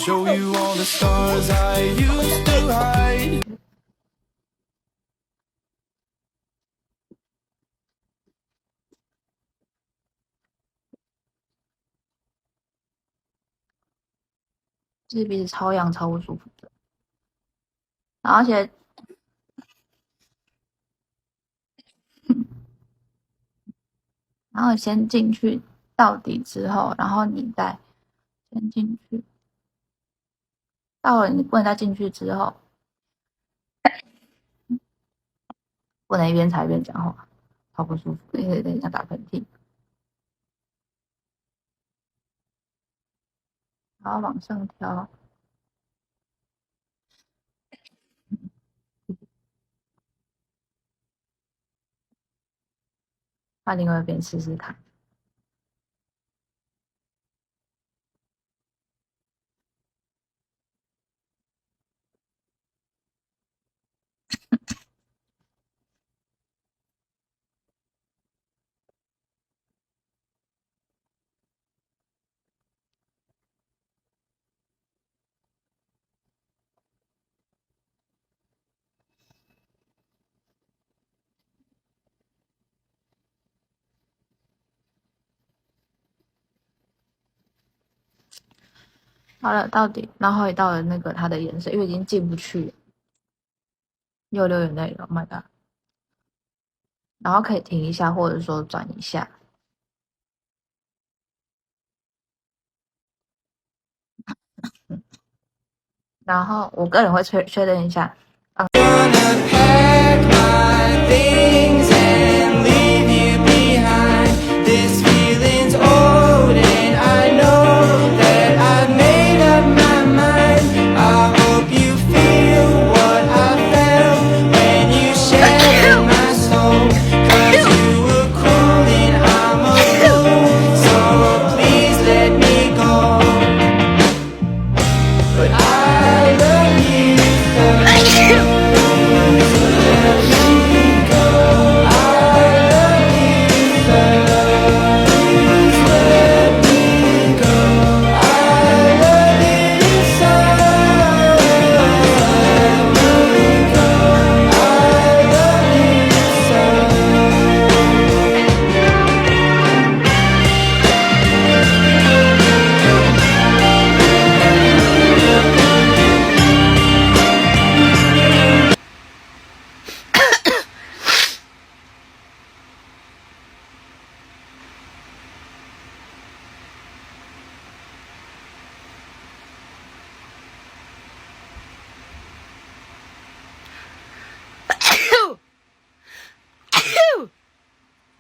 show you all the stars I used to hide. 其实鼻子超痒、超不舒服的，而且然后先进去到底之后，然后你再先进去，到了你不能再进去之后，不能一边踩一边讲话，超不舒服，有点想打喷嚏。然后往上调，换另外一边试试看。好了，到底，然后也到了那个它的颜色，因为已经进不去了，又流眼泪了 ，Oh my god！ 然后可以停一下，或者说转一下。然后我个人会确认一下。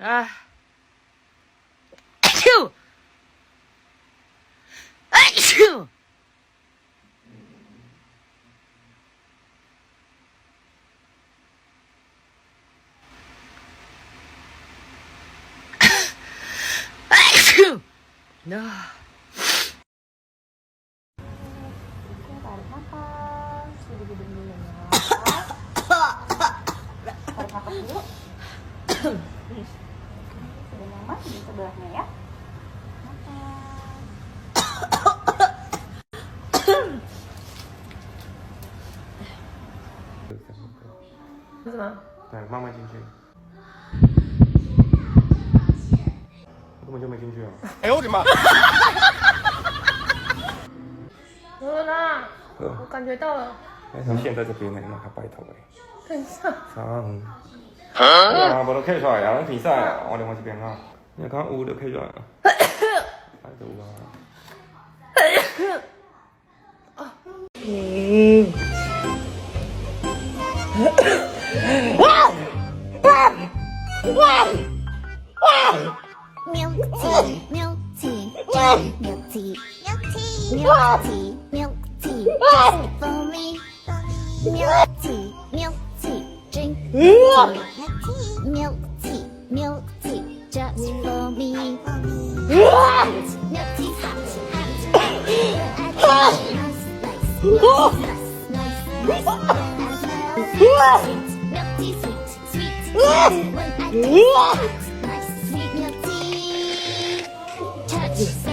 啊！啾！啾！啊！Di sebelahnya ya. Nafas. 是吗？对，慢慢进去。我根本就没进去啊！哎呦我的妈！我呢？我感觉到了。他线在这边呢，那他拜托哎。等一下。上。啊，无都开出来啊！咱比赛啊，我另外这边啊，你看有就开出来啊。太多啊！Milk tea, milk tea, milk tea, milk tea, milk tea, just for me. Milk tea, milk tea, drink milk tea, milk tea, milk tea, just for me. Milk tea, hot, nice, nice, nice, milk tea, sweet, sweet, when I taste nice, sweet milk tea. Touch yourself.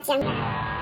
讲。